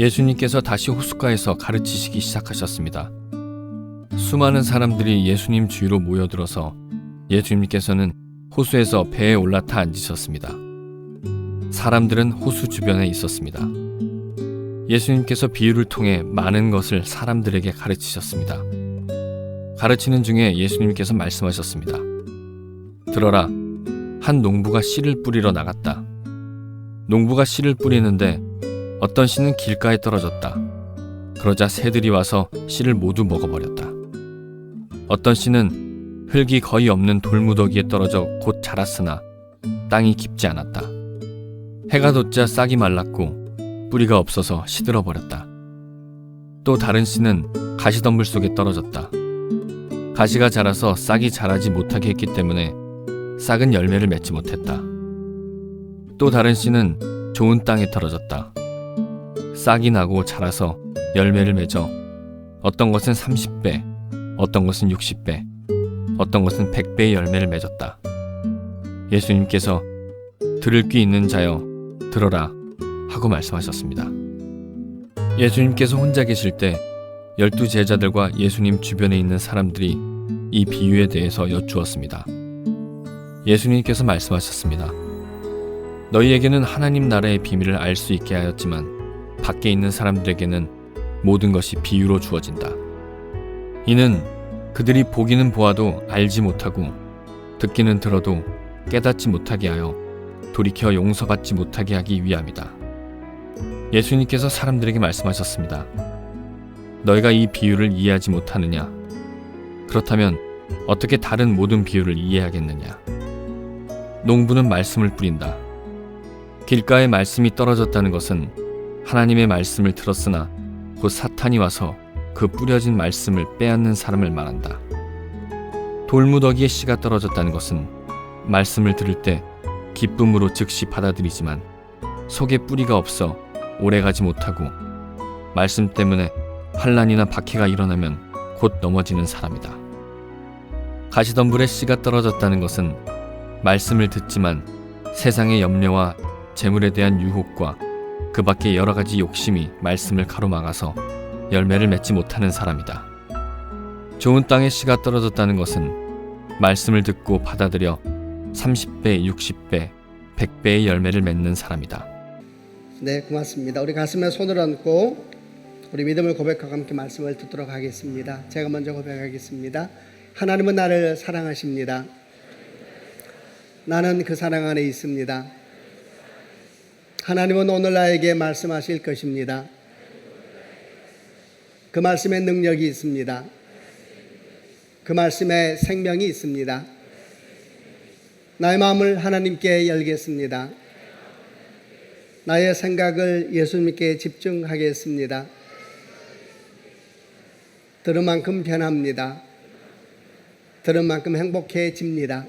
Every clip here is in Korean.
예수님께서 다시 호숫가에서 가르치시기 시작하셨습니다. 수많은 사람들이 예수님 주위로 모여들어서 예수님께서는 호수에서 배에 올라타 앉으셨습니다. 사람들은 호수 주변에 있었습니다. 예수님께서 비유를 통해 많은 것을 사람들에게 가르치셨습니다. 가르치는 중에 예수님께서 말씀하셨습니다. 들어라, 한 농부가 씨를 뿌리러 나갔다. 농부가 씨를 뿌리는데 어떤 씨는 길가에 떨어졌다. 그러자 새들이 와서 씨를 모두 먹어버렸다. 어떤 씨는 흙이 거의 없는 돌무더기에 떨어져 곧 자랐으나 땅이 깊지 않았다. 해가 돋자 싹이 말랐고 뿌리가 없어서 시들어버렸다. 또 다른 씨는 가시덤불 속에 떨어졌다. 가시가 자라서 싹이 자라지 못하게 했기 때문에 싹은 열매를 맺지 못했다. 또 다른 씨는 좋은 땅에 떨어졌다. 싹이 나고 자라서 열매를 맺어 어떤 것은 30배, 어떤 것은 60배, 어떤 것은 100배의 열매를 맺었다. 예수님께서 들을 귀 있는 자여 들어라 하고 말씀하셨습니다. 예수님께서 혼자 계실 때 12 제자들과 예수님 주변에 있는 사람들이 이 비유에 대해서 여쭈었습니다. 예수님께서 말씀하셨습니다. 너희에게는 하나님 나라의 비밀을 알 수 있게 하였지만 밖에 있는 사람들에게는 모든 것이 비유로 주어진다. 이는 그들이 보기는 보아도 알지 못하고 듣기는 들어도 깨닫지 못하게 하여 돌이켜 용서받지 못하게 하기 위함이다. 예수님께서 사람들에게 말씀하셨습니다. 너희가 이 비유를 이해하지 못하느냐? 그렇다면 어떻게 다른 모든 비유를 이해하겠느냐? 농부는 말씀을 뿌린다. 길가에 말씀이 떨어졌다는 것은 하나님의 말씀을 들었으나 곧 사탄이 와서 그 뿌려진 말씀을 빼앗는 사람을 말한다. 돌무더기에 씨가 떨어졌다는 것은 말씀을 들을 때 기쁨으로 즉시 받아들이지만 속에 뿌리가 없어 오래가지 못하고 말씀 때문에 환난이나 박해가 일어나면 곧 넘어지는 사람이다. 가시덤불에 씨가 떨어졌다는 것은 말씀을 듣지만 세상의 염려와 재물에 대한 유혹과 그 밖의 여러 가지 욕심이 말씀을 가로막아서 열매를 맺지 못하는 사람이다. 좋은 땅에 씨가 떨어졌다는 것은 말씀을 듣고 받아들여 30배, 60배, 100배의 열매를 맺는 사람이다. 네, 고맙습니다. 우리 가슴에 손을 얹고 우리 믿음을 고백하고 함께 말씀을 듣도록 하겠습니다. 제가 먼저 고백하겠습니다. 하나님은 나를 사랑하십니다. 나는 그 사랑 안에 있습니다. 하나님은 오늘 나에게 말씀하실 것입니다. 그 말씀에 능력이 있습니다. 그 말씀에 생명이 있습니다. 나의 마음을 하나님께 열겠습니다. 나의 생각을 예수님께 집중하겠습니다. 들은 만큼 변합니다. 들은 만큼 행복해집니다.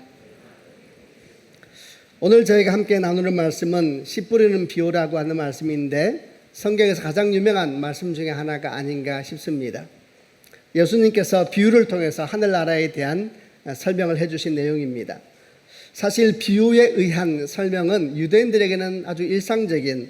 오늘 저희가 함께 나누는 말씀은 씨 뿌리는 비유라고 하는 말씀인데 성경에서 가장 유명한 말씀 중에 하나가 아닌가 싶습니다. 예수님께서 비유를 통해서 하늘나라에 대한 설명을 해주신 내용입니다. 사실 비유에 의한 설명은 유대인들에게는 아주 일상적인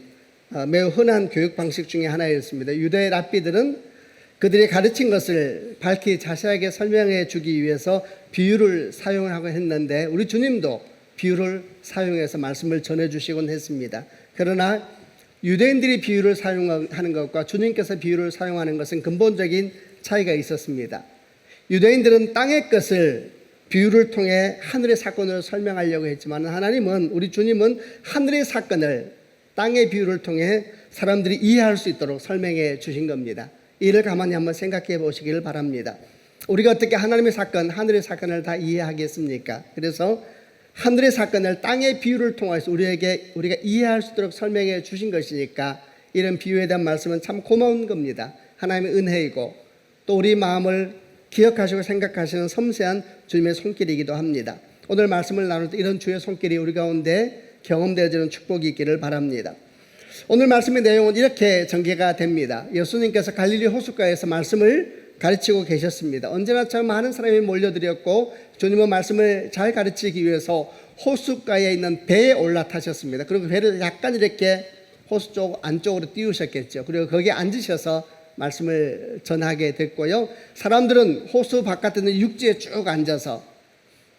매우 흔한 교육 방식 중에 하나였습니다. 유대 랍비들은 그들이 가르친 것을 밝히 자세하게 설명해 주기 위해서 비유를 사용하고 했는데 우리 주님도 비유를 사용해서 말씀을 전해주시곤 했습니다. 그러나 유대인들이 비유를 사용하는 것과 주님께서 비유를 사용하는 것은 근본적인 차이가 있었습니다. 유대인들은 땅의 것을 비유를 통해 하늘의 사건을 설명하려고 했지만 하나님은, 우리 주님은 하늘의 사건을 땅의 비유를 통해 사람들이 이해할 수 있도록 설명해 주신 겁니다. 이를 가만히 한번 생각해 보시기를 바랍니다. 우리가 어떻게 하나님의 사건, 하늘의 사건을 다 이해하겠습니까? 그래서 하늘의 사건을 땅의 비유를 통해서 우리가 이해할 수 있도록 설명해 주신 것이니까 이런 비유에 대한 말씀은 참 고마운 겁니다. 하나님의 은혜이고 또 우리 마음을 기억하시고 생각하시는 섬세한 주님의 손길이기도 합니다. 오늘 말씀을 나눌 때 이런 주의 손길이 우리 가운데 경험되어지는 축복이 있기를 바랍니다. 오늘 말씀의 내용은 이렇게 전개가 됩니다. 예수님께서 갈릴리 호숫가에서 말씀을 가르치고 계셨습니다. 언제나처럼 많은 사람이 몰려들었고 주님은 말씀을 잘 가르치기 위해서 호숫가에 있는 배에 올라타셨습니다. 그리고 배를 약간 이렇게 호수 쪽 안쪽으로 띄우셨겠죠. 그리고 거기에 앉으셔서 말씀을 전하게 됐고요. 사람들은 호수 바깥에 있는 육지에 쭉 앉아서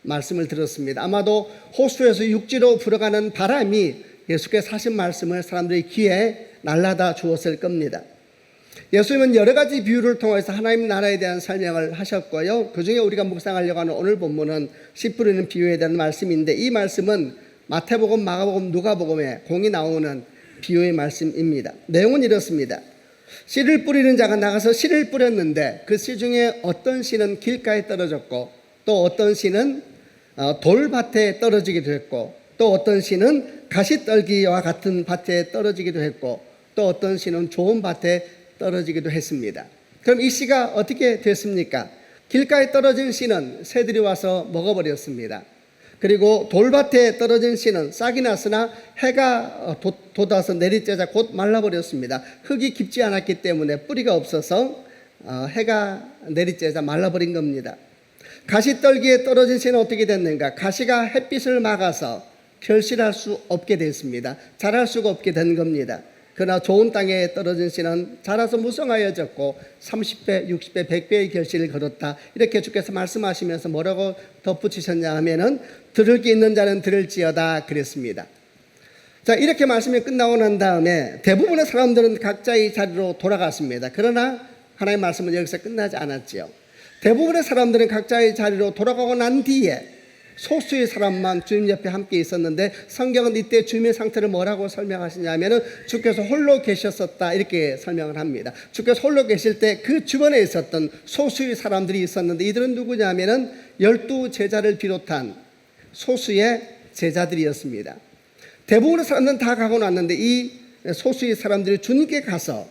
말씀을 들었습니다. 아마도 호수에서 육지로 불어가는 바람이 예수께서 하신 말씀을 사람들의 귀에 날라다 주었을 겁니다. 예수님은 여러 가지 비유를 통해서 하나님 나라에 대한 설명을 하셨고요. 그중에 우리가 묵상하려고 하는 오늘 본문은 씨 뿌리는 비유에 대한 말씀인데, 이 말씀은 마태복음, 마가복음, 누가복음에 공이 나오는 비유의 말씀입니다. 내용은 이렇습니다. 씨를 뿌리는 자가 나가서 씨를 뿌렸는데 그 씨 중에 어떤 씨는 길가에 떨어졌고, 또 어떤 씨는 돌밭에 떨어지기도 했고, 또 어떤 씨는 가시떨기와 같은 밭에 떨어지기도 했고, 또 어떤 씨는 좋은 밭에 떨어지기도 했습니다. 그럼 이 씨가 어떻게 됐습니까? 길가에 떨어진 씨는 새들이 와서 먹어버렸습니다. 그리고 돌밭에 떨어진 씨는 싹이 났으나 해가 돋아서 내리쬐자 곧 말라버렸습니다. 흙이 깊지 않았기 때문에 뿌리가 없어서 해가 내리쬐자 말라버린 겁니다. 가시떨기에 떨어진 씨는 어떻게 됐는가? 가시가 햇빛을 막아서 결실할 수 없게 됐습니다. 자랄 수가 없게 된 겁니다. 그러나 좋은 땅에 떨어진 씨는 자라서 무성하여졌고 30배, 60배, 100배의 결실을 거뒀다. 이렇게 주께서 말씀하시면서 뭐라고 덧붙이셨냐 하면은 들을 게 있는 자는 들을지어다 그랬습니다. 자, 이렇게 말씀이 끝나고 난 다음에 대부분의 사람들은 각자의 자리로 돌아갔습니다. 그러나 하나님의 말씀은 여기서 끝나지 않았지요. 대부분의 사람들은 각자의 자리로 돌아가고 난 뒤에 소수의 사람만 주님 옆에 함께 있었는데, 성경은 이때 주님의 상태를 뭐라고 설명하시냐면은 주께서 홀로 계셨었다 이렇게 설명을 합니다. 주께서 홀로 계실 때 그 주변에 있었던 소수의 사람들이 있었는데, 이들은 누구냐면은 12 제자를 비롯한 소수의 제자들이었습니다. 대부분의 사람들은 다 가고 났는데 이 소수의 사람들이 주님께 가서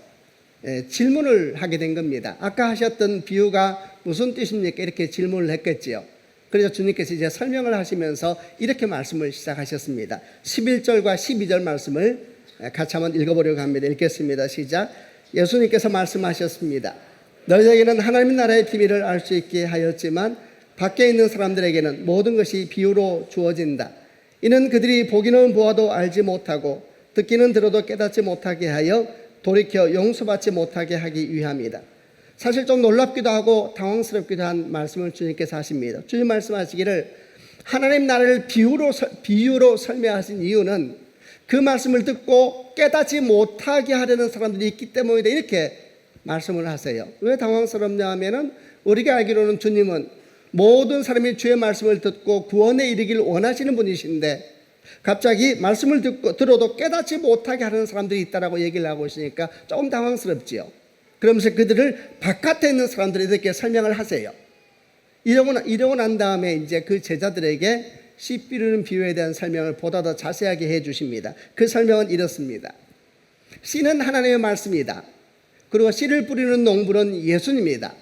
질문을 하게 된 겁니다. 아까 하셨던 비유가 무슨 뜻입니까? 이렇게 질문을 했겠지요. 그래서 주님께서 이제 설명을 하시면서 이렇게 말씀을 시작하셨습니다. 11절과 12절 말씀을 같이 한번 읽어보려고 합니다. 읽겠습니다. 시작. 예수님께서 말씀하셨습니다. 너희에게는 하나님 나라의 비밀을 알 수 있게 하였지만 밖에 있는 사람들에게는 모든 것이 비유로 주어진다. 이는 그들이 보기는 보아도 알지 못하고 듣기는 들어도 깨닫지 못하게 하여 돌이켜 용서받지 못하게 하기 위함이다. 사실 좀 놀랍기도 하고 당황스럽기도 한 말씀을 주님께서 하십니다. 주님 말씀하시기를 하나님 나라를 비유로 설명하신 이유는 그 말씀을 듣고 깨닫지 못하게 하려는 사람들이 있기 때문이다 이렇게 말씀을 하세요. 왜 당황스럽냐 하면은 우리가 알기로는 주님은 모든 사람이 주의 말씀을 듣고 구원에 이르기를 원하시는 분이신데, 갑자기 말씀을 들어도 깨닫지 못하게 하는 사람들이 있다라고 얘기를 하고 있으니까 조금 당황스럽지요. 그러면서 그들을 바깥에 있는 사람들이 이렇게 설명을 하세요. 이러고 난 다음에 이제 그 제자들에게 씨 뿌리는 비유에 대한 설명을 보다 더 자세하게 해 주십니다. 그 설명은 이렇습니다. 씨는 하나님의 말씀이다. 그리고 씨를 뿌리는 농부는 예수님이다.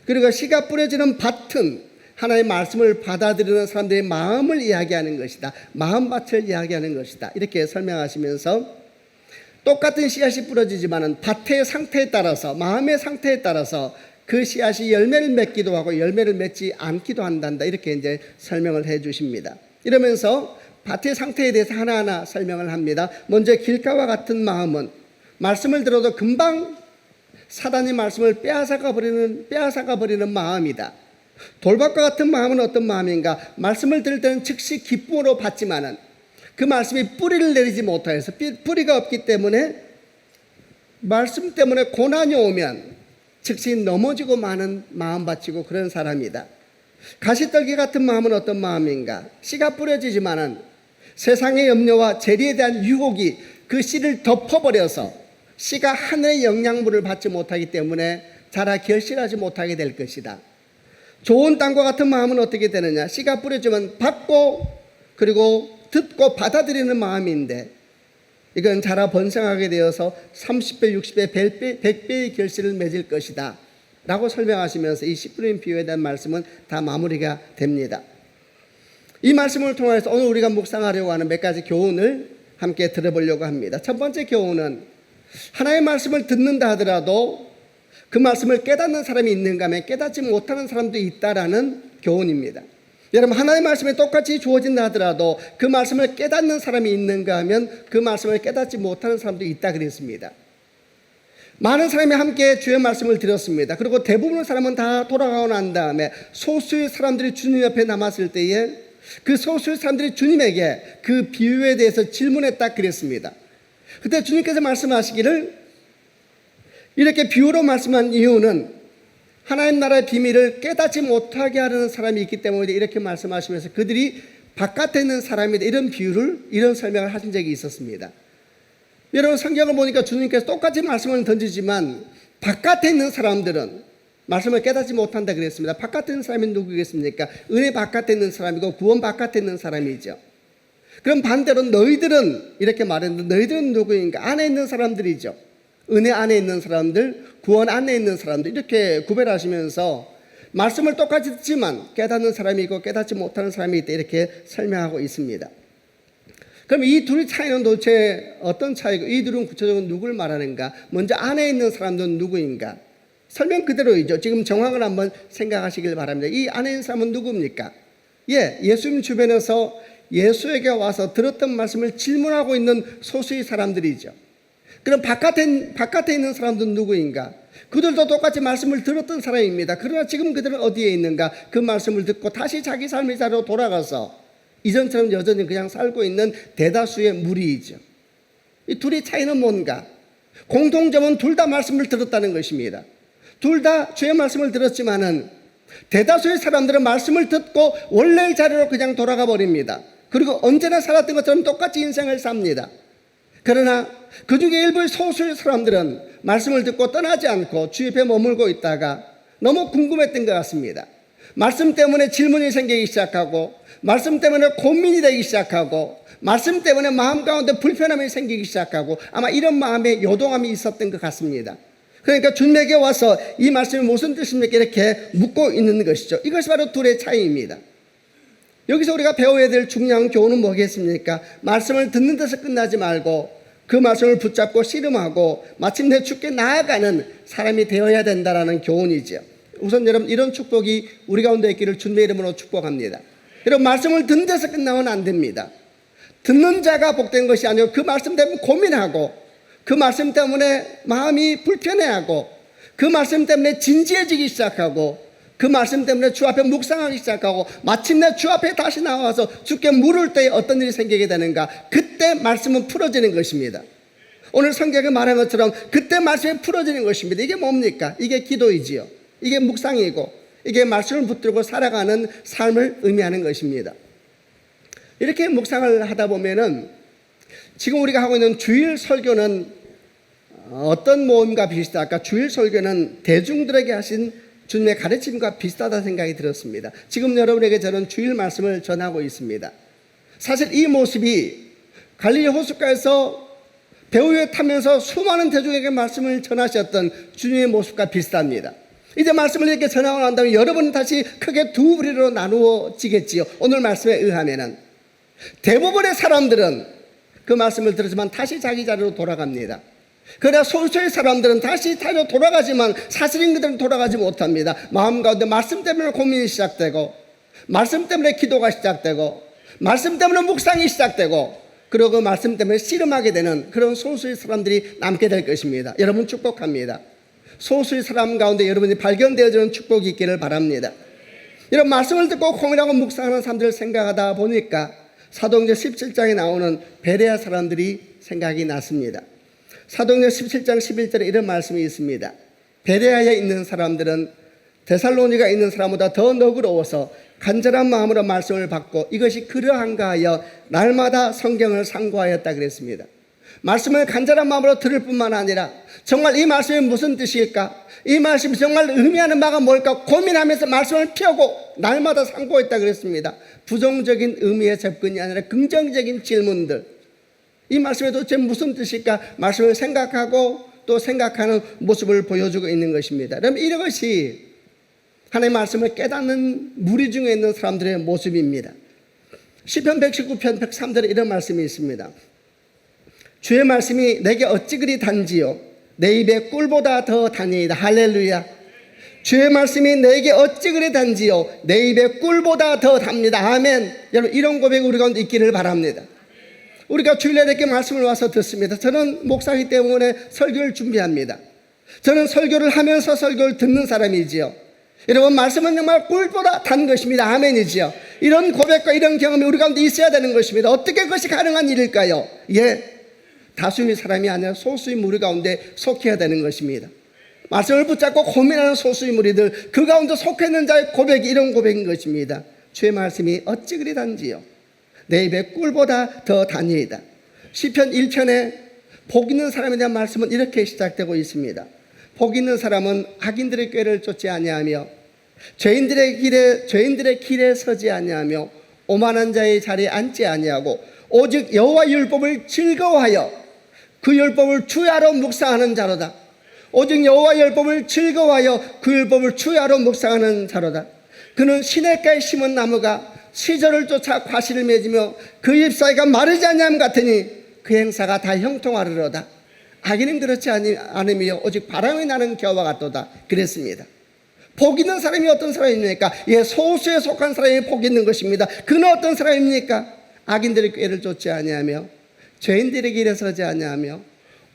그리고 씨가 뿌려지는 밭은 하나님의 말씀을 받아들이는 사람들의 마음을 이야기하는 것이다. 마음밭을 이야기하는 것이다. 이렇게 설명하시면서 똑같은 씨앗이 뿌려지지만은 밭의 상태에 따라서, 마음의 상태에 따라서 그 씨앗이 열매를 맺기도 하고 열매를 맺지 않기도 한단다. 이렇게 이제 설명을 해 주십니다. 이러면서 밭의 상태에 대해서 하나하나 설명을 합니다. 먼저 길가와 같은 마음은 말씀을 들어도 금방 사단이 말씀을 빼앗아가 버리는 마음이다. 돌밭과 같은 마음은 어떤 마음인가? 말씀을 들을 때는 즉시 기쁨으로 받지만은 그 말씀이 뿌리를 내리지 못하여서, 뿌리가 없기 때문에 말씀 때문에 고난이 오면 즉시 넘어지고 마는 마음밭이고 그런 사람이다. 가시떨기 같은 마음은 어떤 마음인가? 씨가 뿌려지지만은 세상의 염려와 재리에 대한 유혹이 그 씨를 덮어버려서 씨가 하늘의 영양분을 받지 못하기 때문에 자라 결실하지 못하게 될 것이다. 좋은 땅과 같은 마음은 어떻게 되느냐? 씨가 뿌려지면 받고 그리고 듣고 받아들이는 마음인데, 이건 자라 번성하게 되어서 30배, 60배, 100배의 결실을 맺을 것이다 라고 설명하시면서 이 씨 뿌리는 비유에 대한 말씀은 다 마무리가 됩니다. 이 말씀을 통해서 오늘 우리가 묵상하려고 하는 몇 가지 교훈을 함께 들어보려고 합니다. 첫 번째 교훈은 하나님의 말씀을 듣는다 하더라도 그 말씀을 깨닫는 사람이 있는가 하면 깨닫지 못하는 사람도 있다라는 교훈입니다. 여러분, 하나님의 말씀이 똑같이 주어진다 하더라도 그 말씀을 깨닫는 사람이 있는가 하면 그 말씀을 깨닫지 못하는 사람도 있다 그랬습니다. 많은 사람이 함께 주의 말씀을 들었습니다. 그리고 대부분의 사람은 다 돌아가고 난 다음에 소수의 사람들이 주님 옆에 남았을 때에 그 소수의 사람들이 주님에게 그 비유에 대해서 질문했다 그랬습니다. 그때 주님께서 말씀하시기를, 이렇게 비유로 말씀한 이유는 하나님 나라의 비밀을 깨닫지 못하게 하려는 사람이 있기 때문에 이렇게 말씀하시면서 그들이 바깥에 있는 사람이다, 이런 비유를, 이런 설명을 하신 적이 있었습니다. 여러분, 성경을 보니까 주님께서 똑같이 말씀을 던지지만 바깥에 있는 사람들은 말씀을 깨닫지 못한다 그랬습니다. 바깥에 있는 사람이 누구겠습니까? 은혜 바깥에 있는 사람이고 구원 바깥에 있는 사람이죠. 그럼 반대로 너희들은, 이렇게 말했는데 너희들은 누구인가? 안에 있는 사람들이죠. 은혜 안에 있는 사람들, 구원 안에 있는 사람들, 이렇게 구별하시면서 말씀을 똑같이 듣지만 깨닫는 사람이 있고 깨닫지 못하는 사람이 있다, 이렇게 설명하고 있습니다. 그럼 이 둘의 차이는 도대체 어떤 차이고, 이 둘은 구체적으로 누구를 말하는가? 먼저 안에 있는 사람들은 누구인가? 설명 그대로이죠. 지금 정황을 한번 생각하시길 바랍니다. 이 안에 있는 사람은 누굽니까? 예수님 주변에서 예수에게 와서 들었던 말씀을 질문하고 있는 소수의 사람들이죠. 그럼 바깥에 있는 사람들은 누구인가? 그들도 똑같이 말씀을 들었던 사람입니다. 그러나 지금 그들은 어디에 있는가? 그 말씀을 듣고 다시 자기 삶의 자리로 돌아가서 이전처럼 여전히 그냥 살고 있는 대다수의 무리이죠. 이 둘의 차이는 뭔가? 공통점은 둘 다 말씀을 들었다는 것입니다. 둘 다 주의 말씀을 들었지만은 대다수의 사람들은 말씀을 듣고 원래의 자리로 그냥 돌아가 버립니다. 그리고 언제나 살았던 것처럼 똑같이 인생을 삽니다. 그러나 그 중에 일부의 소수의 사람들은 말씀을 듣고 떠나지 않고 주 옆에 머물고 있다가 너무 궁금했던 것 같습니다. 말씀 때문에 질문이 생기기 시작하고, 말씀 때문에 고민이 되기 시작하고, 말씀 때문에 마음 가운데 불편함이 생기기 시작하고, 아마 이런 마음의 요동함이 있었던 것 같습니다. 그러니까 주님에게 와서 이 말씀이 무슨 뜻입니까? 이렇게 묻고 있는 것이죠. 이것이 바로 둘의 차이입니다. 여기서 우리가 배워야 될 중요한 교훈은 뭐겠습니까? 말씀을 듣는 데서 끝나지 말고 그 말씀을 붙잡고 씨름하고 마침내 주께 나아가는 사람이 되어야 된다는 교훈이죠. 우선 여러분, 이런 축복이 우리 가운데 있기를 주님의 이름으로 축복합니다. 여러분, 말씀을 듣는 데서 끝나면 안 됩니다. 듣는 자가 복된 것이 아니고 그 말씀 때문에 고민하고, 그 말씀 때문에 마음이 불편해하고, 그 말씀 때문에 진지해지기 시작하고, 그 말씀 때문에 주 앞에 묵상하기 시작하고, 마침내 주 앞에 다시 나와서 주께 물을 때 어떤 일이 생기게 되는가? 그때 말씀은 풀어지는 것입니다. 오늘 성경에 말한 것처럼 그때 말씀이 풀어지는 것입니다. 이게 뭡니까? 이게 기도이지요. 이게 묵상이고, 이게 말씀을 붙들고 살아가는 삶을 의미하는 것입니다. 이렇게 묵상을 하다 보면은 지금 우리가 하고 있는 주일 설교는 어떤 모임과 비슷할까? 주일 설교는 대중들에게 하신 주님의 가르침과 비슷하다 생각이 들었습니다. 지금 여러분에게 저는 주일 말씀을 전하고 있습니다. 사실 이 모습이 갈릴리 호숫가에서 배 위에 타면서 수많은 대중에게 말씀을 전하셨던 주님의 모습과 비슷합니다. 이제 말씀을 이렇게 전하고 난 다음에 여러분은 다시 크게 두 부류로 나누어지겠지요. 오늘 말씀에 의하면은 대부분의 사람들은 그 말씀을 들었지만 다시 자기 자리로 돌아갑니다. 그러나 소수의 사람들은 다시 자리로 돌아가지만 사실인 그들은 돌아가지 못합니다. 마음 가운데 말씀 때문에 고민이 시작되고, 말씀 때문에 기도가 시작되고, 말씀 때문에 묵상이 시작되고, 그리고 그 말씀 때문에 씨름하게 되는 그런 소수의 사람들이 남게 될 것입니다. 여러분 축복합니다. 소수의 사람 가운데 여러분이 발견되어지는 축복이 있기를 바랍니다. 이런 말씀을 듣고 고민하고 묵상하는 사람들을 생각하다 보니까 사도행전 17장에 나오는 베레아 사람들이 생각이 났습니다. 사도행전 17장 11절에 이런 말씀이 있습니다. 베레아에 있는 사람들은 데살로니가 있는 사람보다 더 너그러워서 간절한 마음으로 말씀을 받고 이것이 그러한가 하여 날마다 성경을 상고하였다 그랬습니다. 말씀을 간절한 마음으로 들을 뿐만 아니라 정말 이 말씀이 무슨 뜻일까? 이 말씀이 정말 의미하는 바가 뭘까? 고민하면서 말씀을 펴고 날마다 상고했다 그랬습니다. 부정적인 의미의 접근이 아니라 긍정적인 질문들. 이 말씀이 도대체 무슨 뜻일까? 말씀을 생각하고 또 생각하는 모습을 보여주고 있는 것입니다. 여러분, 이것이 하나님의 말씀을 깨닫는 무리 중에 있는 사람들의 모습입니다. 시편 119편 103절에 이런 말씀이 있습니다. 주의 말씀이 내게 어찌 그리 단지요 내 입에 꿀보다 더 다니이다. 할렐루야. 주의 말씀이 내게 어찌 그리 단지요 내 입에 꿀보다 더 답니다. 아멘. 여러분 이런 고백이 우리 가운데 있기를 바랍니다. 우리가 주일날 이렇게 말씀을 와서 듣습니다. 저는 목사이기 때문에 설교를 준비합니다. 저는 설교를 하면서 설교를 듣는 사람이지요. 여러분 말씀은 정말 꿀보다 단 것입니다. 아멘이지요. 이런 고백과 이런 경험이 우리 가운데 있어야 되는 것입니다. 어떻게 그것이 가능한 일일까요? 다수의 사람이 아니라 소수의 무리 가운데 속해야 되는 것입니다. 말씀을 붙잡고 고민하는 소수의 무리들, 그 가운데 속해 있는 자의 고백이 이런 고백인 것입니다. 주의 말씀이 어찌 그리 단지요 내 입에 꿀보다 더 단이이다. 시편 1편에 복 있는 사람에 대한 말씀은 이렇게 시작되고 있습니다. 복 있는 사람은 악인들의 꾀를 쫓지 아니하며 죄인들의 길에 서지 아니하며 오만한 자의 자리에 앉지 아니하고 오직 여호와 율법을 즐거워하여 그 율법을 주야로 묵상하는 자로다. 오직 여호와 율법을 즐거워하여 그 율법을 주야로 묵상하는 자로다. 그는 시냇가에 심은 나무가 시절을 쫓아 과실을 맺으며 그 잎사귀가 마르지 아니함 같으니 그 행사가 다 형통하리로다. 악인은 그렇지 않으며 오직 바람이 나는 겨와 같도다. 그랬습니다. 복 있는 사람이 어떤 사람입니까? 소수에 속한 사람이 복 있는 것입니다. 그는 어떤 사람입니까? 악인들의 꾀를 쫓지 아니하며 죄인들의 길에 서지 아니하며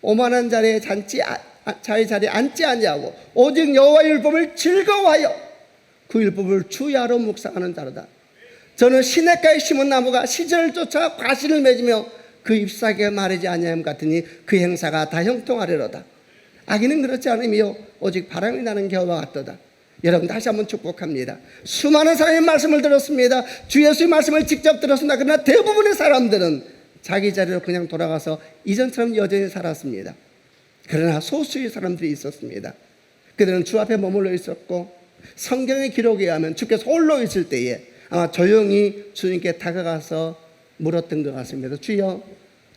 오만한 자리에 자리에 앉지 아니하고 오직 여호와 율법을 즐거워하여 그 율법을 주야로 묵상하는 자로다. 저는 시냇가에 심은 나무가 시절을 쫓아 과실을 맺으며 그 잎사귀가 마르지 아니함 같으니 그 행사가 다 형통하리로다. 악인은 그렇지 않으며 오직 바람이 나는 겨와 같도다. 여러분 다시 한번 축복합니다. 수많은 사람의 말씀을 들었습니다. 주 예수의 말씀을 직접 들었습니다. 그러나 대부분의 사람들은 자기 자리로 그냥 돌아가서 이전처럼 여전히 살았습니다. 그러나 소수의 사람들이 있었습니다. 그들은 주 앞에 머물러 있었고 성경의 기록에 의하면 주께서 홀로 있을 때에 아마 조용히 주님께 다가가서 물었던 것 같습니다. 주여,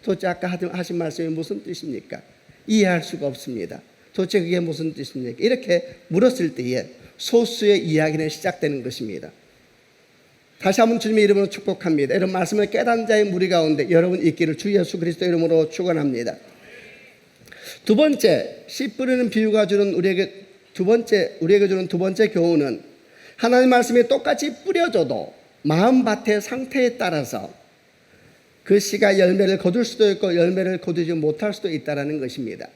도대체 아까 하신 말씀이 무슨 뜻입니까? 이해할 수가 없습니다. 도대체 그게 무슨 뜻입니까? 이렇게 물었을 때에 소수의 이야기는 시작되는 것입니다. 다시 한번 주님의 이름으로 축복합니다. 이런 말씀을 깨닫는 자의 무리 가운데 여러분 있기를 주 예수 그리스도 이름으로 축원합니다. 두 번째, 씨 뿌리는 비유가 주는 우리에게 주는 두 번째 교훈은 하나님 말씀이 똑같이 뿌려져도 마음밭의 상태에 따라서 그 씨가 열매를 거둘 수도 있고 열매를 거두지 못할 수도 있다는 것입니다.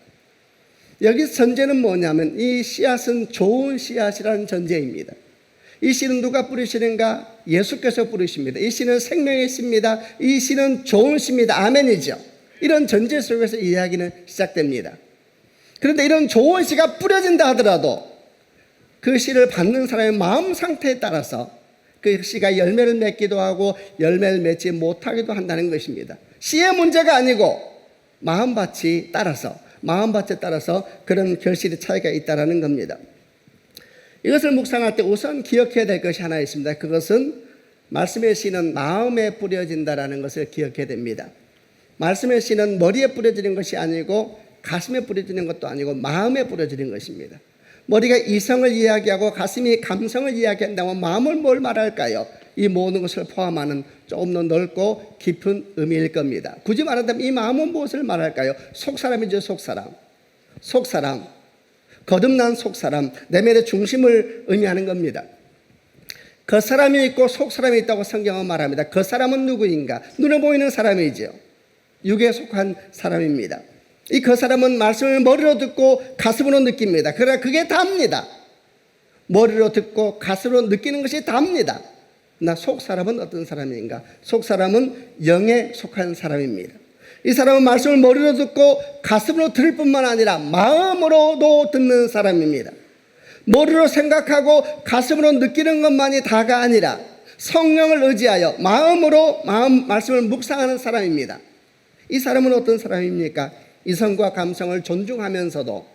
여기서 전제는 뭐냐면 이 씨앗은 좋은 씨앗이라는 전제입니다. 이 씨는 누가 뿌리시는가? 예수께서 뿌리십니다. 이 씨는 생명의 씨입니다. 이 씨는 좋은 씨입니다. 아멘이죠. 이런 전제 속에서 이야기는 시작됩니다. 그런데 이런 좋은 씨가 뿌려진다 하더라도 그 씨를 받는 사람의 마음 상태에 따라서 그 씨가 열매를 맺기도 하고 열매를 맺지 못하기도 한다는 것입니다. 씨의 문제가 아니고 마음밭에 따라서 그런 결실의 차이가 있다는 겁니다. 이것을 묵상할 때 우선 기억해야 될 것이 하나 있습니다. 그것은 말씀의 씨는 마음에 뿌려진다는 것을 기억해야 됩니다. 말씀의 씨는 머리에 뿌려지는 것이 아니고 가슴에 뿌려지는 것도 아니고 마음에 뿌려지는 것입니다. 머리가 이성을 이야기하고 가슴이 감성을 이야기한다면 마음을 뭘 말할까요? 이 모든 것을 포함하는 조금 더 넓고 깊은 의미일 겁니다. 굳이 말한다면 이 마음은 무엇을 말할까요? 속사람이죠. 속사람, 거듭난 속사람, 내면의 중심을 의미하는 겁니다. 그 사람이 있고 속사람이 있다고 성경은 말합니다. 그 사람은 누구인가? 눈에 보이는 사람이죠. 육에 속한 사람입니다. 이 그 사람은 말씀을 머리로 듣고 가슴으로 느낍니다. 그러나 그게 답니다. 머리로 듣고 가슴으로 느끼는 것이 답니다. 나 속 사람은 어떤 사람인가? 속 사람은 영에 속한 사람입니다. 이 사람은 말씀을 머리로 듣고 가슴으로 들을 뿐만 아니라 마음으로도 듣는 사람입니다. 머리로 생각하고 가슴으로 느끼는 것만이 다가 아니라 성령을 의지하여 말씀을 묵상하는 사람입니다. 이 사람은 어떤 사람입니까? 이성과 감성을 존중하면서도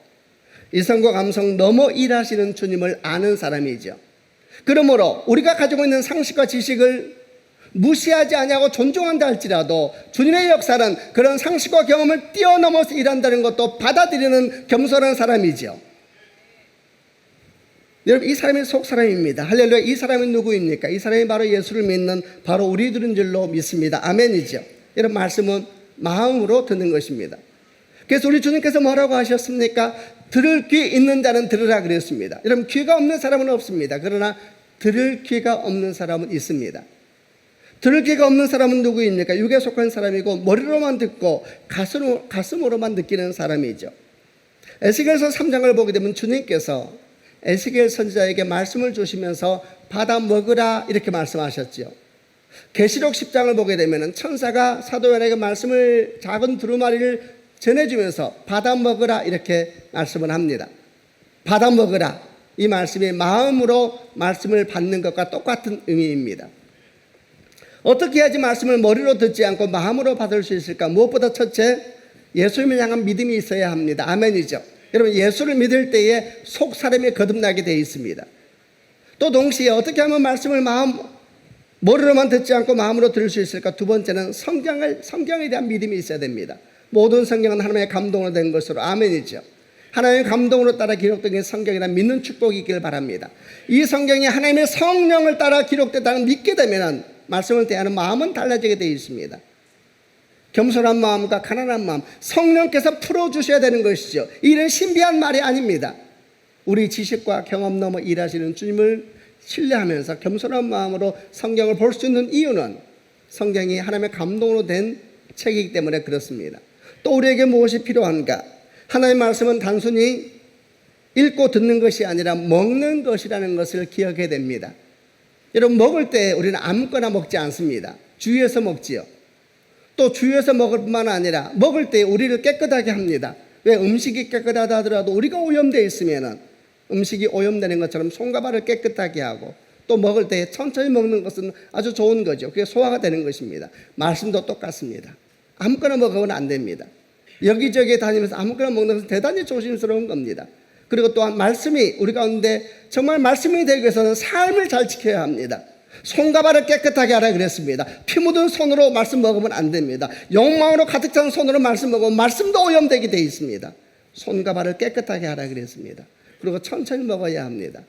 이성과 감성 넘어 일하시는 주님을 아는 사람이죠. 그러므로 우리가 가지고 있는 상식과 지식을 무시하지 아니하고 존중한다 할지라도 주님의 역사는 그런 상식과 경험을 뛰어넘어서 일한다는 것도 받아들이는 겸손한 사람이죠. 여러분 이 사람이 속 사람입니다. 할렐루야. 이 사람이 누구입니까? 이 사람이 바로 예수를 믿는 바로 우리들인 줄로 믿습니다. 아멘이죠. 이런 말씀은 마음으로 듣는 것입니다. 그래서 우리 주님께서 뭐라고 하셨습니까? 들을 귀 있는 자는 들으라 그랬습니다. 여러분, 귀가 없는 사람은 없습니다. 그러나 들을 귀가 없는 사람은 있습니다. 들을 귀가 없는 사람은 누구입니까? 육에 속한 사람이고 머리로만 듣고 가슴으로만 느끼는 사람이죠. 에스겔서 3장을 보게 되면 주님께서 에스겔 선지자에게 말씀을 주시면서 받아 먹으라 이렇게 말씀하셨죠. 계시록 10장을 보게 되면 천사가 사도 요한에게 말씀을 작은 두루마리를 전해주면서 받아 먹으라 이렇게 말씀을 합니다. 받아 먹으라, 이 말씀이 마음으로 말씀을 받는 것과 똑같은 의미입니다. 어떻게 해야지 말씀을 머리로 듣지 않고 마음으로 받을 수 있을까? 무엇보다 첫째, 예수님을 향한 믿음이 있어야 합니다. 아멘이죠. 여러분, 예수를 믿을 때에 속 사람이 거듭나게 되어 있습니다. 또 동시에 어떻게 하면 말씀을 머리로만 듣지 않고 마음으로 들을 수 있을까? 두 번째는 성경에 대한 믿음이 있어야 됩니다. 모든 성경은 하나님의 감동으로 된 것으로, 아멘이죠. 하나님의 감동으로 따라 기록된 성경이라 믿는 축복이 있기를 바랍니다. 이 성경이 하나님의 성령을 따라 기록됐다는 믿게 되면 말씀을 대하는 마음은 달라지게 되어 있습니다. 겸손한 마음과 가난한 마음, 성령께서 풀어주셔야 되는 것이죠. 이런 신비한 말이 아닙니다. 우리 지식과 경험 넘어 일하시는 주님을 신뢰하면서 겸손한 마음으로 성경을 볼 수 있는 이유는 성경이 하나님의 감동으로 된 책이기 때문에 그렇습니다. 또 우리에게 무엇이 필요한가? 하나님의 말씀은 단순히 읽고 듣는 것이 아니라 먹는 것이라는 것을 기억해야 됩니다. 여러분, 먹을 때 우리는 아무거나 먹지 않습니다. 주의해서 먹지요. 또 주의해서 먹을 뿐만 아니라 먹을 때 우리를 깨끗하게 합니다. 왜? 음식이 깨끗하다 하더라도 우리가 오염되어 있으면 음식이 오염되는 것처럼 손과 발을 깨끗하게 하고, 또 먹을 때 천천히 먹는 것은 아주 좋은 거죠. 그게 소화가 되는 것입니다. 말씀도 똑같습니다. 아무거나 먹으면 안 됩니다. 여기저기 다니면서 아무거나 먹는 것은 대단히 조심스러운 겁니다. 그리고 또한 말씀이 우리 가운데 정말 말씀이 되기 위해서는 삶을 잘 지켜야 합니다. 손과 발을 깨끗하게 하라 그랬습니다. 피 묻은 손으로 말씀 먹으면 안 됩니다. 욕망으로 가득 찬 손으로 말씀 먹으면 말씀도 오염되게 되어 있습니다. 손과 발을 깨끗하게 하라 그랬습니다. 그리고 천천히 먹어야 합니다.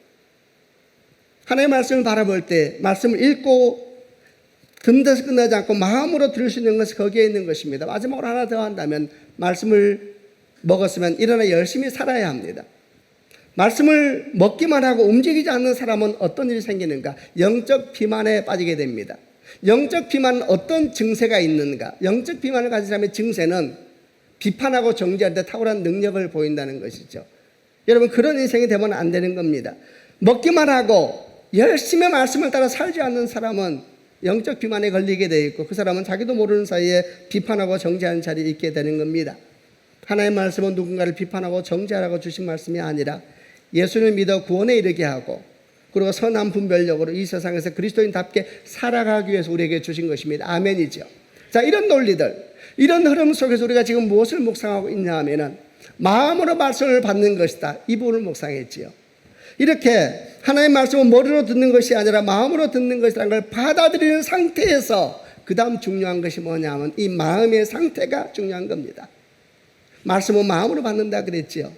하나님의 말씀을 바라볼 때 말씀을 읽고 듣는 데서 끝나지 않고 마음으로 들을 수 있는 것이 거기에 있는 것입니다. 마지막으로 하나 더 한다면, 말씀을 먹었으면 일어나 열심히 살아야 합니다. 말씀을 먹기만 하고 움직이지 않는 사람은 어떤 일이 생기는가? 영적 비만에 빠지게 됩니다. 영적 비만은 어떤 증세가 있는가? 영적 비만을 가진 사람의 증세는 비판하고 정죄할 때 탁월한 능력을 보인다는 것이죠. 여러분, 그런 인생이 되면 안 되는 겁니다. 먹기만 하고 열심히 말씀을 따라 살지 않는 사람은 영적 비만에 걸리게 되어 있고, 그 사람은 자기도 모르는 사이에 비판하고 정죄하는 자리에 있게 되는 겁니다. 하나님의 말씀은 누군가를 비판하고 정죄하라고 주신 말씀이 아니라 예수를 믿어 구원에 이르게 하고, 그리고 선한 분별력으로 이 세상에서 그리스도인답게 살아가기 위해서 우리에게 주신 것입니다. 아멘이죠. 자, 이런 논리들, 이런 흐름 속에서 우리가 지금 무엇을 묵상하고 있냐 하면은 마음으로 말씀을 받는 것이다, 이 부분을 묵상했지요. 이렇게 하나님의 말씀은 머리로 듣는 것이 아니라 마음으로 듣는 것이라는 걸 받아들이는 상태에서 그 다음 중요한 것이 뭐냐면 이 마음의 상태가 중요한 겁니다. 말씀은 마음으로 받는다 그랬지요.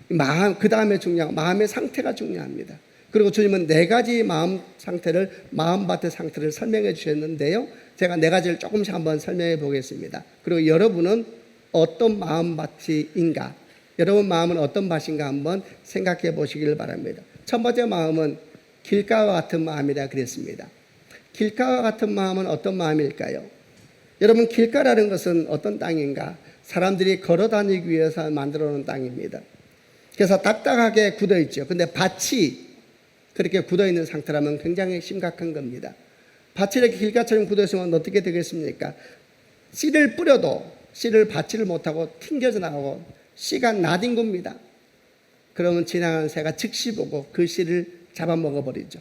마음, 그 다음에 중요한 마음의 상태가 중요합니다. 그리고 주님은 네 가지 마음 상태를, 마음밭의 상태를 설명해 주셨는데요. 제가 네 가지를 조금씩 한번 설명해 보겠습니다. 그리고 여러분은 어떤 마음밭인가, 여러분 마음은 어떤 밭인가 한번 생각해 보시길 바랍니다. 첫 번째 마음은 길가와 같은 마음이라 그랬습니다. 길가와 같은 마음은 어떤 마음일까요? 여러분, 길가라는 것은 어떤 땅인가? 사람들이 걸어 다니기 위해서 만들어 놓은 땅입니다. 그래서 딱딱하게 굳어 있죠. 근데 밭이 그렇게 굳어 있는 상태라면 굉장히 심각한 겁니다. 밭이 이렇게 길가처럼 굳어 있으면 어떻게 되겠습니까? 씨를 뿌려도 씨를 받지를 못하고 튕겨져 나가고 씨가 나뒹굽니다. 그러면 지나가는 새가 즉시 보고 그 씨를 잡아먹어 버리죠.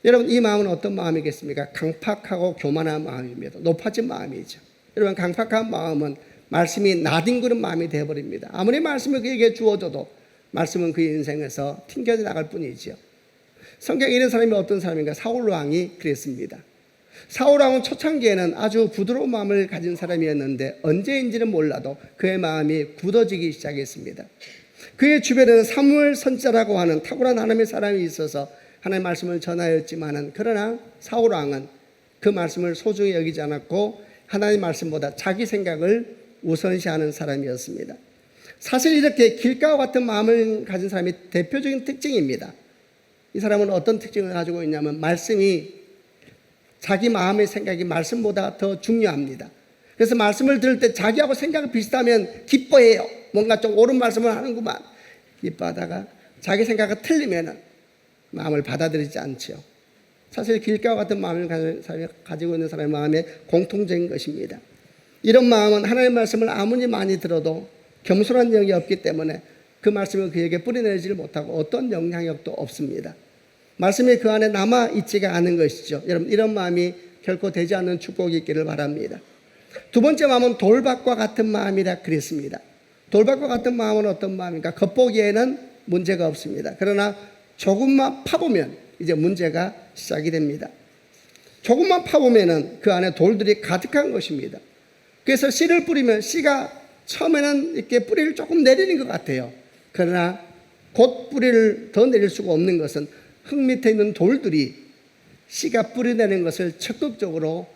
여러분, 이 마음은 어떤 마음이겠습니까? 강팍하고 교만한 마음입니다. 높아진 마음이죠. 여러분, 강팍한 마음은 말씀이 나뒹구는 마음이 되어버립니다. 아무리 말씀을 그에게 주어져도 말씀은 그 인생에서 튕겨져 나갈 뿐이죠. 성경에 이런 사람이 어떤 사람인가? 사울 왕이 그랬습니다. 사울 왕은 초창기에는 아주 부드러운 마음을 가진 사람이었는데 언제인지는 몰라도 그의 마음이 굳어지기 시작했습니다. 그의 주변에는 사무엘 선지자라고 하는 탁월한 하나님의 사람이 있어서 하나님의 말씀을 전하였지만은, 그러나 사울 왕은 그 말씀을 소중히 여기지 않았고 하나님의 말씀보다 자기 생각을 우선시하는 사람이었습니다. 사실 이렇게 길가와 같은 마음을 가진 사람이 대표적인 특징입니다. 이 사람은 어떤 특징을 가지고 있냐면 말씀이 자기 마음의 생각이 말씀보다 더 중요합니다. 그래서 말씀을 들을 때 자기하고 생각이 비슷하면 기뻐해요. 뭔가 좀 옳은 말씀을 하는구만 기뻐하다가 자기 생각이 틀리면 마음을 받아들이지 않죠. 사실 길가와 같은 마음을 가지고 있는 사람의 마음의 공통적인 것입니다. 이런 마음은 하나님의 말씀을 아무리 많이 들어도 겸손한 영이 없기 때문에 그 말씀을 그에게 뿌리내리지를 못하고 어떤 영향력도 없습니다. 말씀이 그 안에 남아있지가 않은 것이죠. 여러분, 이런 마음이 결코 되지 않는 축복이 있기를 바랍니다. 두 번째 마음은 돌밭과 같은 마음이라 그랬습니다. 돌밭과 같은 마음은 어떤 마음입니까? 겉보기에는 문제가 없습니다. 그러나 조금만 파보면 이제 문제가 시작이 됩니다. 조금만 파보면 그 안에 돌들이 가득한 것입니다. 그래서 씨를 뿌리면 씨가 처음에는 이렇게 뿌리를 조금 내리는 것 같아요. 그러나 곧 뿌리를 더 내릴 수가 없는 것은 흙 밑에 있는 돌들이 씨가 뿌리내는 것을 적극적으로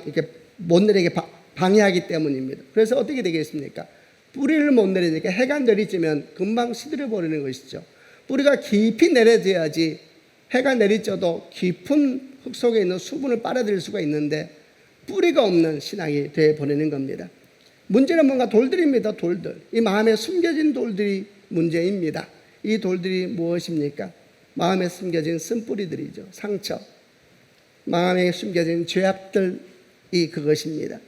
이렇게 못 내리게 방해하기 때문입니다. 그래서 어떻게 되겠습니까? 뿌리를 못 내리니까 해가 내리쬐면 금방 시들어 버리는 것이죠. 뿌리가 깊이 내려져야지 해가 내리쬐도 깊은 흙 속에 있는 수분을 빨아들일 수가 있는데 뿌리가 없는 신앙이 되어버리는 겁니다. 문제는 뭔가 돌들입니다. 돌들. 이 마음에 숨겨진 돌들이 문제입니다. 이 돌들이 무엇입니까? 마음에 숨겨진 쓴뿌리들이죠. 상처. 마음에 숨겨진 죄악들이 그것입니다.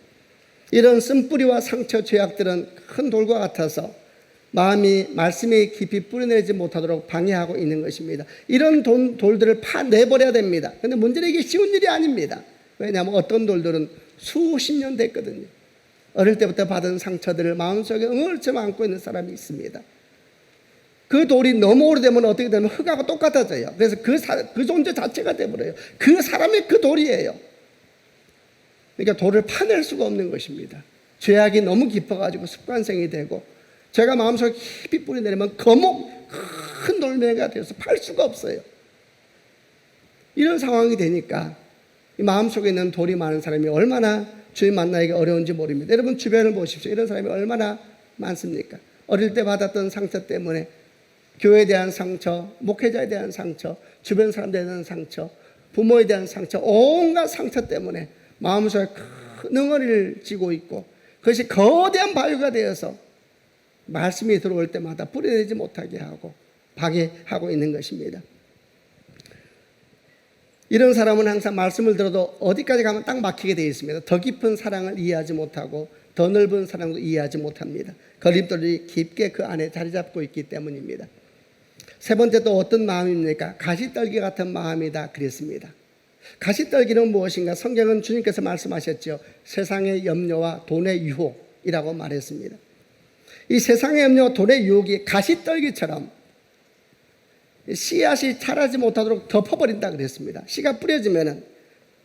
이런 쓴뿌리와 상처, 죄악들은 큰 돌과 같아서 마음이 말씀이 깊이 뿌리내리지 못하도록 방해하고 있는 것입니다. 이런 돌들을 파내버려야 됩니다. 그런데 문제는 이게 쉬운 일이 아닙니다. 왜냐하면 어떤 돌들은 수십 년 됐거든요. 어릴 때부터 받은 상처들을 마음속에 응어리쳐 안고 있는 사람이 있습니다. 그 돌이 너무 오래되면 어떻게 되면 흙하고 똑같아져요. 그래서 그 존재 자체가 되어버려요. 그 사람이 그 돌이에요. 그러니까 돌을 파낼 수가 없는 것입니다. 죄악이 너무 깊어가지고 습관성이 되고 제가 마음속에 깊이 뿌리내리면 거목 큰 돌멩이가 되어서 팔 수가 없어요. 이런 상황이 되니까 이 마음속에 있는 돌이 많은 사람이 얼마나 주님 만나기가 어려운지 모릅니다. 여러분 주변을 보십시오. 이런 사람이 얼마나 많습니까? 어릴 때 받았던 상처 때문에 교회에 대한 상처, 목회자에 대한 상처, 주변 사람들에 대한 상처, 부모에 대한 상처, 온갖 상처 때문에 마음속에 큰 응어리를 지고 있고 그것이 거대한 바위가 되어서 말씀이 들어올 때마다 뿌리내리지 못하게 하고 방해하고 있는 것입니다. 이런 사람은 항상 말씀을 들어도 어디까지 가면 딱 막히게 되어 있습니다. 더 깊은 사랑을 이해하지 못하고 더 넓은 사랑도 이해하지 못합니다. 걸림돌이 깊게 그 안에 자리 잡고 있기 때문입니다. 세 번째 또 어떤 마음입니까? 가시떨기 같은 마음이다 그랬습니다. 가시떨기는 무엇인가? 성경은 주님께서 말씀하셨죠. 세상의 염려와 돈의 유혹이라고 말했습니다. 이 세상의 염려와 돈의 유혹이 가시떨기처럼 씨앗이 자라지 못하도록 덮어버린다 그랬습니다. 씨가 뿌려지면은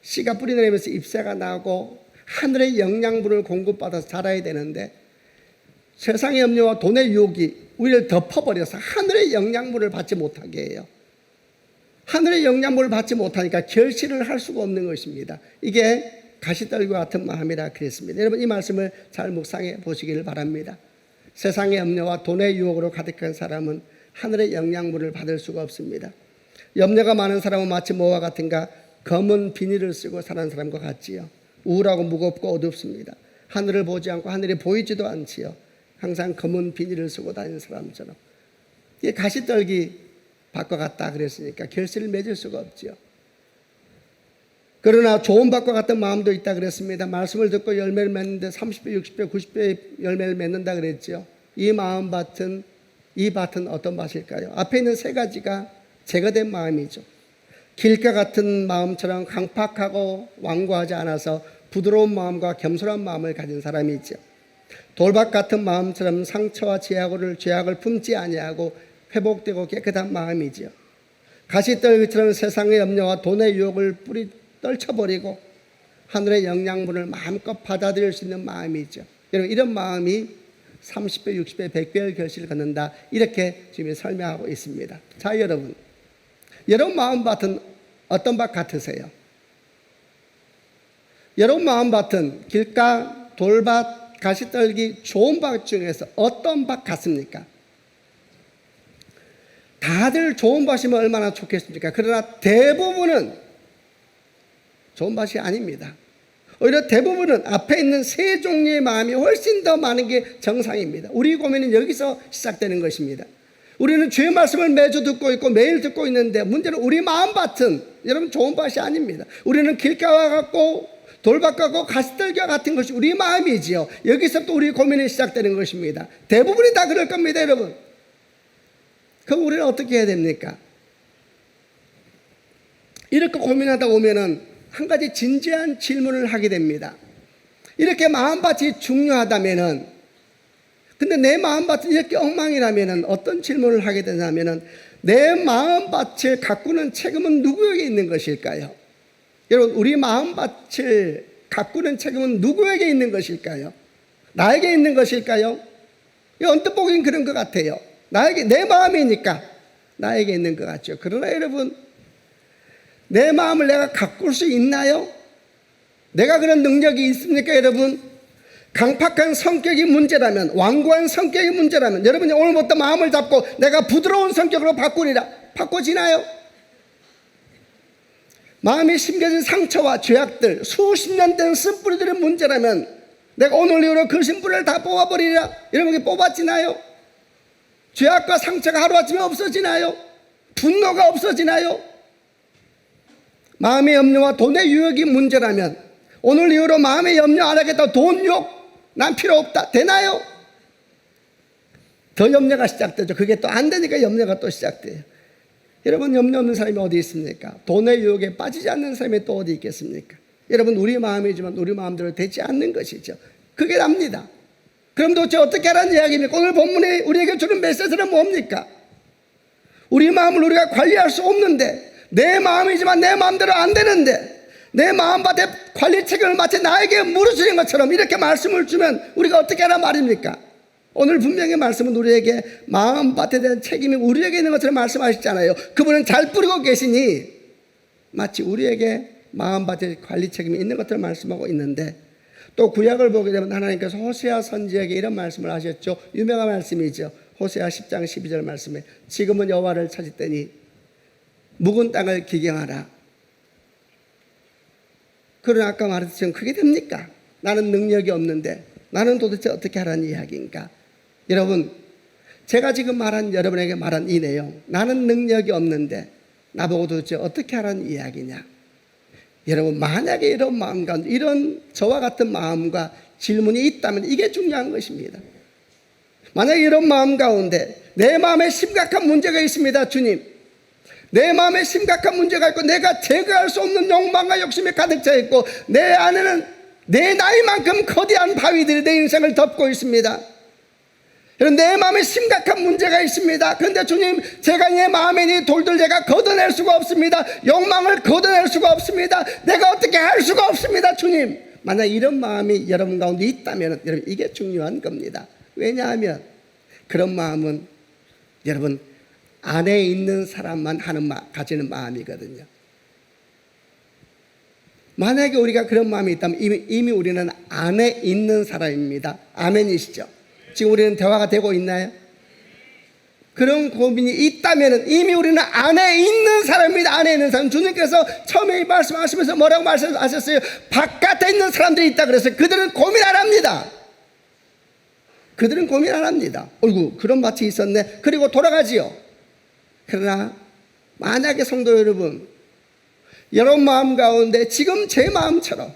잎새가 나고 하늘의 영양분을 공급받아서 자라야 되는데 세상의 염려와 돈의 유혹이 우리를 덮어버려서 하늘의 영양분을 받지 못하게 해요. 하늘의 영양분을 받지 못하니까 결실을 할 수가 없는 것입니다. 이게 가시떨기와 같은 마음이라 그랬습니다. 여러분 이 말씀을 잘 묵상해 보시기를 바랍니다. 세상의 염려와 돈의 유혹으로 가득한 사람은 하늘의 영양분을 받을 수가 없습니다. 염려가 많은 사람은 마치 뭐와 같은가? 검은 비닐을 쓰고 사는 사람과 같지요. 우울하고 무겁고 어둡습니다. 하늘을 보지 않고 하늘이 보이지도 않지요. 항상 검은 비닐을 쓰고 다니는 사람처럼. 이게 가시떨기 밭과 같다 그랬으니까 결실을 맺을 수가 없지요. 그러나 좋은 밭과 같은 마음도 있다 그랬습니다. 말씀을 듣고 열매를 맺는데 30배, 60배, 90배 열매를 맺는다 그랬죠. 이 밭은 어떤 밭일까요? 앞에 있는 세 가지가 제거된 마음이죠. 길가 같은 마음처럼 강팍하고 완고하지 않아서 부드러운 마음과 겸손한 마음을 가진 사람이죠. 돌밭 같은 마음처럼 상처와 죄악을 품지 아니하고 회복되고 깨끗한 마음이죠. 가시떨기처럼 세상의 염려와 돈의 유혹을 떨쳐버리고 하늘의 영양분을 마음껏 받아들일 수 있는 마음이죠. 여러분 이런 마음이 30배, 60배, 100배의 결실을 갖는다. 이렇게 지금 설명하고 있습니다. 자, 여러분 마음밭은 어떤 밭 같으세요? 여러분 마음밭은 길가, 돌밭, 가시떨기 좋은 밭 중에서 어떤 밭 같습니까? 다들 좋은 밭이면 얼마나 좋겠습니까? 그러나 대부분은 좋은 밭이 아닙니다. 오히려 대부분은 앞에 있는 세 종류의 마음이 훨씬 더 많은 게 정상입니다. 우리 고민은 여기서 시작되는 것입니다. 우리는 주의 말씀을 매주 듣고 있고 매일 듣고 있는데 문제는 우리 마음밭은 여러분 좋은 밭이 아닙니다. 우리는 길가와 같고 돌밭 같고 가시떨기와 같은 것이 우리 마음이지요. 여기서부터 우리 고민이 시작되는 것입니다. 대부분이 다 그럴 겁니다, 여러분. 그럼 우리는 어떻게 해야 됩니까? 이렇게 고민하다 보면은 한 가지 진지한 질문을 하게 됩니다. 이렇게 마음밭이 중요하다면은, 근데 내 마음밭이 이렇게 엉망이라면은 어떤 질문을 하게 되냐면은, 내 마음밭을 가꾸는 책임은 누구에게 있는 것일까요? 여러분, 우리 마음밭을 가꾸는 책임은 누구에게 있는 것일까요? 나에게 있는 것일까요? 언뜻 보기엔 그런 것 같아요. 나에게, 내 마음이니까 나에게 있는 것 같죠. 그러나 여러분, 내 마음을 내가 가꿀 수 있나요? 내가 그런 능력이 있습니까, 여러분? 강팍한 성격이 문제라면, 완고한 성격이 문제라면, 여러분이 오늘부터 마음을 잡고 내가 부드러운 성격으로 바꾸리라. 바꿔지나요? 마음이 심겨진 상처와 죄악들, 수십 년 된 쓴뿌리들의 문제라면 내가 오늘 이후로 그 쓴뿌리를 다 뽑아버리라. 여러분이 뽑아지나요? 죄악과 상처가 하루아침에 없어지나요? 분노가 없어지나요? 마음의 염려와 돈의 유혹이 문제라면 오늘 이후로 마음의 염려 안 하겠다. 돈 유혹 난 필요 없다. 되나요? 더 염려가 시작되죠. 그게 또 안 되니까 염려가 또 시작돼요. 여러분, 염려 없는 사람이 어디 있습니까? 돈의 유혹에 빠지지 않는 사람이 또 어디 있겠습니까? 여러분, 우리 마음이지만 우리 마음대로 되지 않는 것이죠. 그게 납니다. 그럼 도대체 어떻게 하라는 이야기입니까? 오늘 본문에 우리에게 주는 메시지는 뭡니까? 우리 마음을 우리가 관리할 수 없는데, 내 마음이지만 내 마음대로 안 되는데, 내 마음밭에 관리 책임을 마치 나에게 물으시는 것처럼 이렇게 말씀을 주면 우리가 어떻게 하란 말입니까? 오늘 분명히 말씀은 우리에게 마음밭에 대한 책임이 우리에게 있는 것처럼 말씀하셨잖아요. 그분은 잘 뿌리고 계시니 마치 우리에게 마음밭에 관리 책임이 있는 것처럼 말씀하고 있는데, 또 구약을 보게 되면 하나님께서 호세아 선지에게 이런 말씀을 하셨죠. 유명한 말씀이죠. 호세아 10장 12절 말씀에 지금은 여호와를 찾을 묵은 땅을 기경하라. 그러나 아까 말했듯이 그게 됩니까? 나는 능력이 없는데 나는 도대체 어떻게 하라는 이야기인가? 여러분, 제가 지금 여러분에게 말한 이 내용, 나는 능력이 없는데 나보고 도대체 어떻게 하라는 이야기냐? 여러분, 만약에 이런 마음 가운데 이런 저와 같은 마음과 질문이 있다면 이게 중요한 것입니다. 만약에 이런 마음 가운데 내 마음에 심각한 문제가 있습니다. 주님, 내 마음에 심각한 문제가 있고 내가 제거할 수 없는 욕망과 욕심이 가득 차 있고 내 안에는 내 나이만큼 거대한 바위들이 내 인생을 덮고 있습니다. 내 마음에 심각한 문제가 있습니다. 그런데 주님, 제가 내 마음에 있는 돌들 제가 걷어낼 수가 없습니다. 욕망을 걷어낼 수가 없습니다. 내가 어떻게 할 수가 없습니다. 주님, 만약 이런 마음이 여러분 가운데 있다면 여러분, 이게 중요한 겁니다. 왜냐하면 그런 마음은 여러분 안에 있는 사람만 가지는 마음이거든요. 만약에 우리가 그런 마음이 있다면 이미 우리는 안에 있는 사람입니다. 아멘이시죠? 지금 우리는 대화가 되고 있나요? 그런 고민이 있다면 이미 우리는 안에 있는 사람입니다. 안에 있는 사람. 주님께서 처음에 이 말씀하시면서 뭐라고 말씀하셨어요? 바깥에 있는 사람들이 있다 그랬어요. 그들은 고민 안 합니다. 그들은 고민 안 합니다. 어이구, 그런 밭이 있었네. 그리고 돌아가지요. 그러나 만약에 성도 여러분, 여러분 마음 가운데 지금 제 마음처럼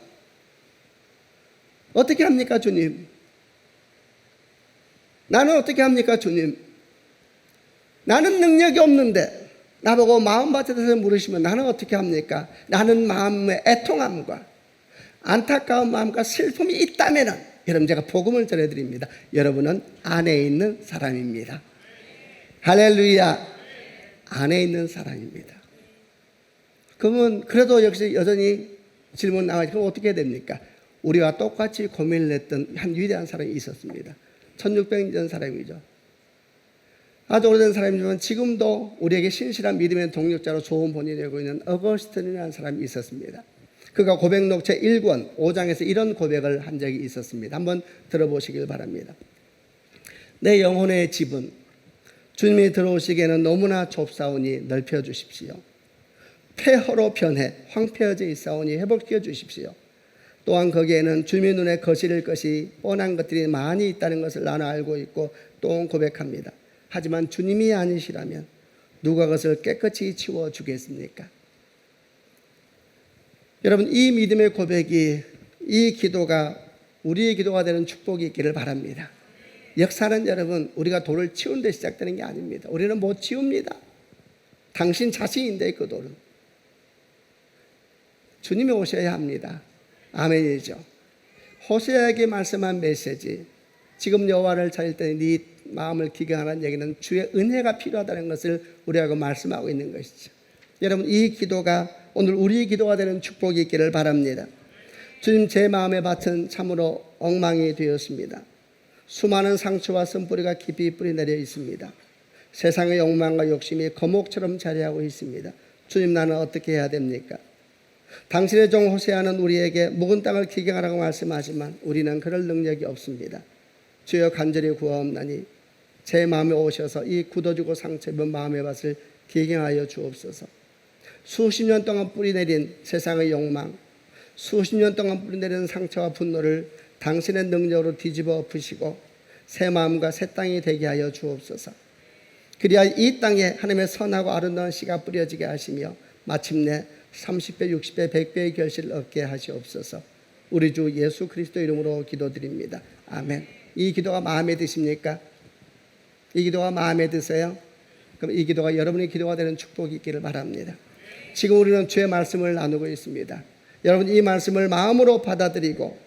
어떻게 합니까, 주님? 나는 어떻게 합니까, 주님? 나는 능력이 없는데 나보고 마음밭에 대해서 물으시면 나는 어떻게 합니까? 나는 마음의 애통함과 안타까운 마음과 슬픔이 있다면 여러분, 제가 복음을 전해드립니다. 여러분은 안에 있는 사람입니다. 할렐루야. 안에 있는 사람입니다. 그러면 그래도 역시 여전히 질문 나와요. 그럼 어떻게 해야 됩니까? 우리와 똑같이 고민을 했던 한 위대한 사람이 있었습니다. 1600년 사람이죠. 아주 오래된 사람이지만 지금도 우리에게 신실한 믿음의 동력자로 좋은 본이 되고 있는 어거스틴이라는 사람이 있었습니다. 그가 고백록 제1권 5장에서 이런 고백을 한 적이 있었습니다. 한번 들어보시길 바랍니다. 내 영혼의 집은 주님이 들어오시기에는 너무나 좁사오니 넓혀주십시오. 폐허로 변해 황폐어져 있사오니 회복시켜 주십시오. 또한 거기에는 주님의 눈에 거스릴 것이 뻔한 것들이 많이 있다는 것을 나는 알고 있고 또 고백합니다. 하지만 주님이 아니시라면 누가 그것을 깨끗이 치워주겠습니까? 여러분, 이 믿음의 고백이, 이 기도가 우리의 기도가 되는 축복이 있기를 바랍니다. 역사는 여러분, 우리가 돌을 치운 데 시작되는 게 아닙니다. 우리는 못 치웁니다. 당신 자신인데 그 돌은 주님이 오셔야 합니다. 아멘이죠. 호세아에게 말씀한 메시지, 지금 여호와를 찾을 때 네 마음을 기경하는 얘기는 주의 은혜가 필요하다는 것을 우리하고 말씀하고 있는 것이죠. 여러분, 이 기도가 오늘 우리의 기도가 되는 축복이 있기를 바랍니다. 주님, 제 마음의 밭은 참으로 엉망이 되었습니다. 수많은 상처와 쓴뿌리가 깊이 뿌리내려 있습니다. 세상의 욕망과 욕심이 거목처럼 자리하고 있습니다. 주님, 나는 어떻게 해야 됩니까? 당신의 종 호세아는 우리에게 묵은 땅을 기경하라고 말씀하지만 우리는 그럴 능력이 없습니다. 주여, 간절히 구하옵나니 제 마음에 오셔서 이 굳어지고 상처 입은 마음의 밭을 기경하여 주옵소서. 수십 년 동안 뿌리내린 세상의 욕망, 수십 년 동안 뿌리내린 상처와 분노를 당신의 능력으로 뒤집어 엎으시고 새 마음과 새 땅이 되게 하여 주옵소서. 그리하여 이 땅에 하나님의 선하고 아름다운 씨가 뿌려지게 하시며 마침내 30배, 60배, 100배의 결실을 얻게 하시옵소서. 우리 주 예수 그리스도 이름으로 기도드립니다. 아멘. 이 기도가 마음에 드십니까? 이 기도가 마음에 드세요? 그럼 이 기도가 여러분의 기도가 되는 축복이 있기를 바랍니다. 지금 우리는 주의 말씀을 나누고 있습니다. 여러분, 이 말씀을 마음으로 받아들이고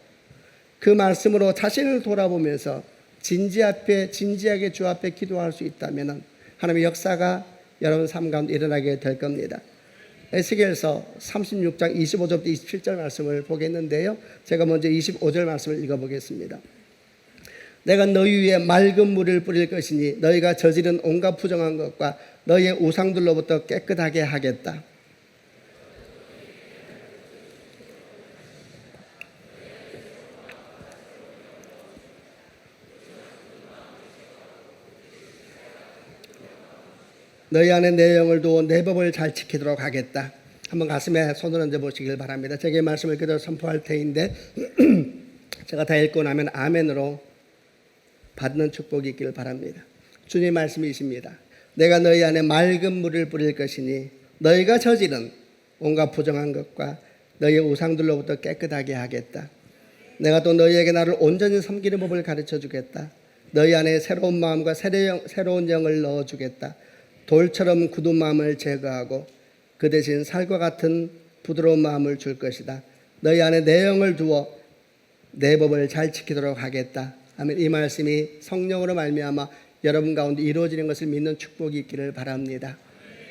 그 말씀으로 자신을 돌아보면서 진지하게 주 앞에 기도할 수 있다면 하나님의 역사가 여러분 삶 가운데 일어나게 될 겁니다. 에스겔서 36장 25절부터 27절 말씀을 보겠는데요. 제가 먼저 25절 말씀을 읽어보겠습니다. 내가 너희 위에 맑은 물을 뿌릴 것이니 너희가 저지른 온갖 부정한 것과 너희의 우상들로부터 깨끗하게 하겠다. 너희 안에 내 영을 두어 내 법을 잘 지키도록 하겠다. 한번 가슴에 손을 얹어 보시길 바랍니다. 제게 말씀을 그대로 선포할 테인데 제가 다 읽고 나면 아멘으로 받는 축복이 있기를 바랍니다. 주님의 말씀이십니다. 내가 너희 안에 맑은 물을 뿌릴 것이니 너희가 저지른 온갖 부정한 것과 너희의 우상들로부터 깨끗하게 하겠다. 내가 또 너희에게 나를 온전히 섬기는 법을 가르쳐 주겠다. 너희 안에 새로운 마음과 새로운 영을 넣어 주겠다. 돌처럼 굳은 마음을 제거하고 그 대신 살과 같은 부드러운 마음을 줄 것이다. 너희 안에 내 영을 두어 내 법을 잘 지키도록 하겠다. 아멘. 이 말씀이 성령으로 말미암아 여러분 가운데 이루어지는 것을 믿는 축복이 있기를 바랍니다.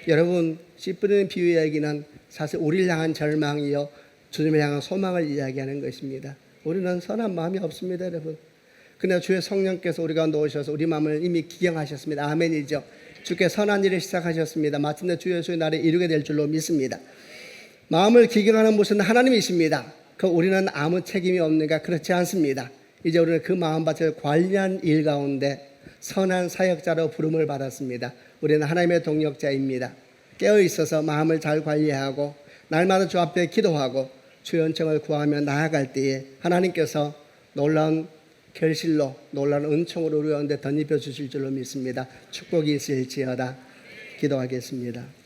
여러분, 씨 뿌리는 비유의 이야기는 사실 우리를 향한 절망이요 주님을 향한 소망을 이야기하는 것입니다. 우리는 선한 마음이 없습니다, 여러분. 그러나 주의 성령께서 우리 가운데 오셔서 우리 마음을 이미 기경하셨습니다. 아멘이죠. 주께 선한 일을 시작하셨습니다. 마침내 주 예수의 날에 이루게 될 줄로 믿습니다. 마음을 기경하는 분은 하나님이십니다. 그 우리는 아무 책임이 없는가? 그렇지 않습니다. 이제 우리는 그 마음밭을 관리한 일 가운데 선한 사역자로 부름을 받았습니다. 우리는 하나님의 동역자입니다. 깨어있어서 마음을 잘 관리하고 날마다 주 앞에 기도하고 주의 은총을 구하며 나아갈 때에 하나님께서 놀라운 결실로 놀라운 은총으로 우리 가운데 덧입혀 주실 줄로 믿습니다. 축복이 있을지어다. 기도하겠습니다.